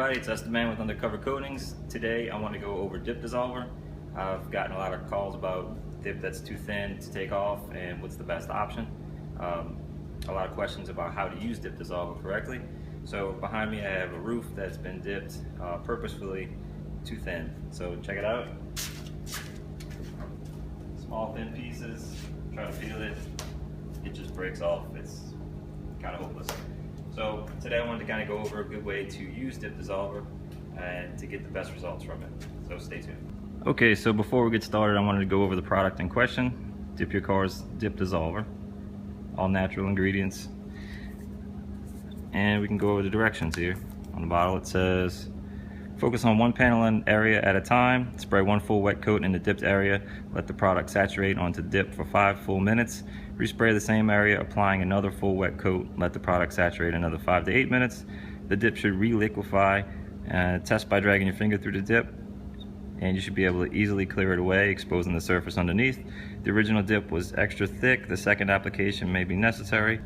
everybody, it's us the man with Undercover Coatings. Today I want to go over dip dissolver. I've gotten a lot of calls about dip that's too thin to take off and what's the best option. A lot of questions about how to use dip dissolver correctly. So behind me I have a roof that's been dipped purposefully too thin. So check it out. Small thin pieces, try to feel it, it just breaks off. It's kind of hopeless. So today I wanted to kind of go over a good way to use dip dissolver and to get the best results from it. So stay tuned. Okay, so before we get started, I wanted to go over the product in question. Dip Your Car's dip dissolver, all natural ingredients. And we can go over the directions here. On the bottle it says, focus on one panel area at a time. Spray one full wet coat in the dipped area. Let the product saturate onto dip for 5 full minutes. Respray the same area, applying another full wet coat. Let the product saturate another 5 to 8 minutes. The dip should re-liquefy. Test by dragging your finger through the dip, and you should be able to easily clear it away, exposing the surface underneath. The original dip was extra thick. The second application may be necessary.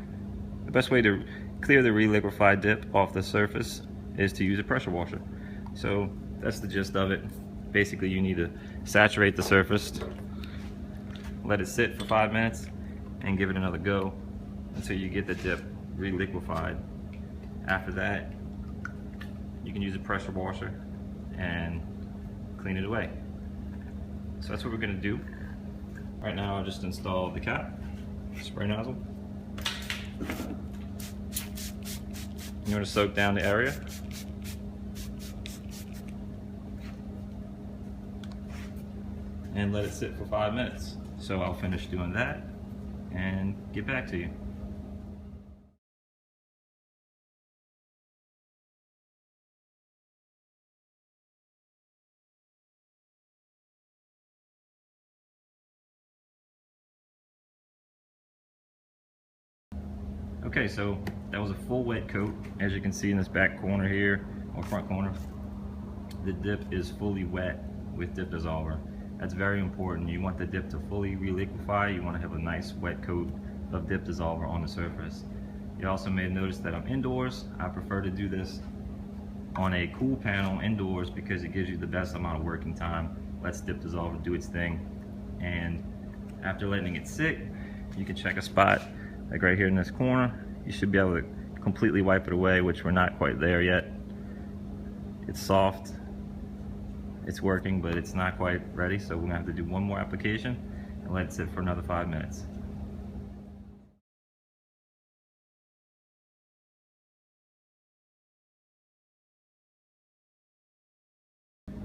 The best way to clear the re-liquefied dip off the surface is to use a pressure washer. So that's the gist of it. Basically, you need to saturate the surface, let it sit for 5 minutes, and give it another go until you get the dip re-liquefied. After that, you can use a pressure washer and clean it away. So that's what we're gonna do. Right now I'll just install the cap, spray nozzle. You want to soak down the area. And let it sit for 5 minutes. So I'll finish doing that and get back to you. Okay, so that was a full wet coat. As you can see in this back corner here, or front corner, the dip is fully wet with dip dissolver. That's very important. You want the dip to fully re-liquefy. You want to have a nice wet coat of dip dissolver on the surface. You also may have noticed that I'm indoors. I prefer to do this on a cool panel indoors because it gives you the best amount of working time. Lets dip dissolver do its thing. And after letting it sit, you can check a spot like right here in this corner. You should be able to completely wipe it away, which we're not quite there yet. It's soft. It's working, but it's not quite ready, so we're gonna have to do one more application and let it sit for another 5 minutes.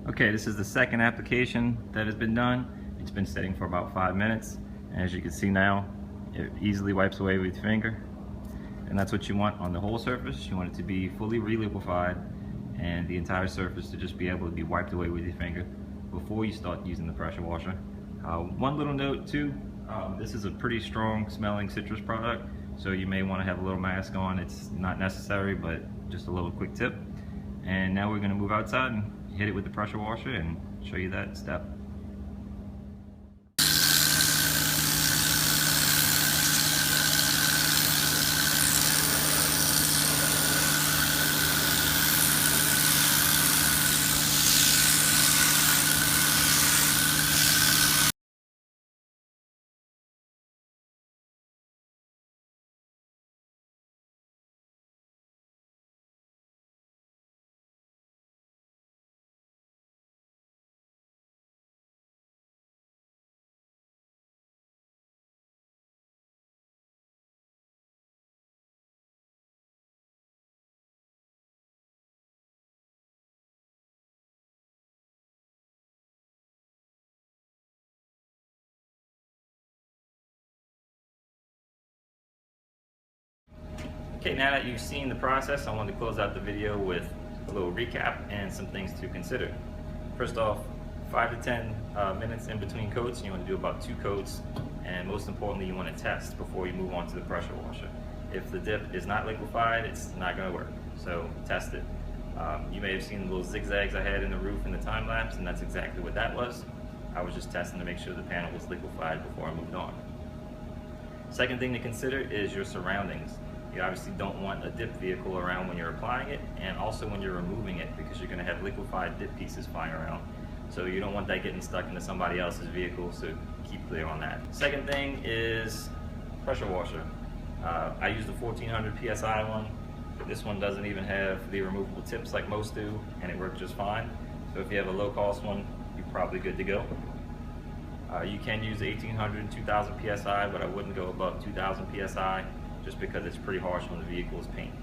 Okay, this is the second application that has been done. It's been sitting for about 5 minutes, and as you can see now, it easily wipes away with your finger. And that's what you want on the whole surface. You want it to be fully re-liquefied and the entire surface to just be able to be wiped away with your finger before you start using the pressure washer. One little note too, this is a pretty strong smelling citrus product, so you may want to have a little mask on. It's not necessary, but just a little quick tip. And now we're going to move outside and hit it with the pressure washer and show you that step. Okay, now that you've seen the process, I wanted to close out the video with a little recap and some things to consider. First off, 5 to 10 minutes in between coats. You want to do about 2 coats, and most importantly, you want to test before you move on to the pressure washer. If the dip is not liquefied, it's not going to work, so test it. You may have seen the little zigzags I had in the roof in the time lapse, and that's exactly what that was. I was just testing to make sure the panel was liquefied before I moved on. Second thing to consider is your surroundings. You obviously don't want a dip vehicle around when you're applying it, and also when you're removing it, because you're going to have liquefied dip pieces flying around. So you don't want that getting stuck into somebody else's vehicle, so keep clear on that. Second thing is pressure washer. I use the 1400 PSI one. This one doesn't even have the removable tips like most do, and it works just fine. So if you have a low cost one, you're probably good to go. You can use 1800 and 2000 PSI, but I wouldn't go above 2000 PSI just because it's pretty harsh on the vehicle's paint.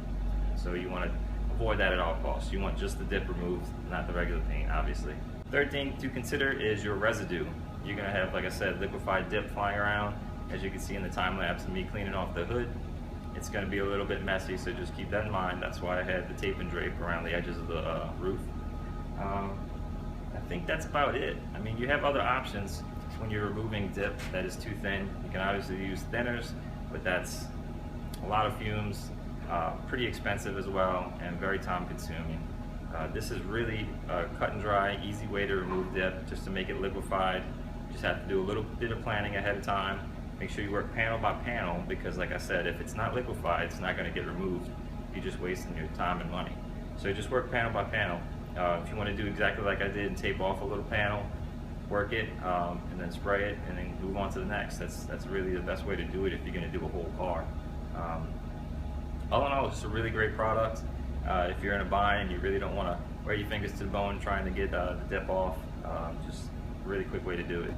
So you want to avoid that at all costs. You want just the dip removed, not the regular paint, obviously. Third thing to consider is your residue. You're going to have, like I said, liquefied dip flying around. As you can see in the time lapse of me cleaning off the hood, it's going to be a little bit messy, so just keep that in mind. That's why I had the tape and drape around the edges of the roof. I think that's about it. I mean, you have other options when you're removing dip that is too thin. You can obviously use thinners, but that's a lot of fumes, pretty expensive as well, and very time consuming. This is really a cut and dry, easy way to remove dip, just to make it liquefied. You just have to do a little bit of planning ahead of time. Make sure you work panel by panel, because like I said, if it's not liquefied, it's not going to get removed. You're just wasting your time and money. So just work panel by panel. If you want to do exactly like I did and tape off a little panel, work it, and then spray it, and then move on to the next. That's really the best way to do it if you're going to do a whole car. All in all, it's just a really great product. If you're in a bind and you really don't want to wear your fingers to the bone trying to get the dip off, just a really quick way to do it.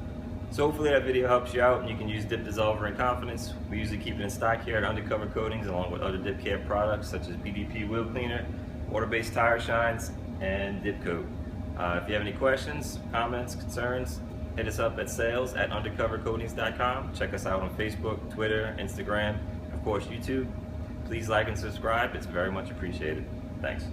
So hopefully that video helps you out and you can use dip dissolver in confidence. We usually keep it in stock here at Undercover Coatings, along with other dip care products such as BDP wheel cleaner, water-based tire shines, and dip coat. If you have any questions, comments, concerns, hit us up at sales@undercovercoatings.com. Check us out on Facebook, Twitter, Instagram, and of course YouTube. Please like and subscribe. It's very much appreciated. Thanks.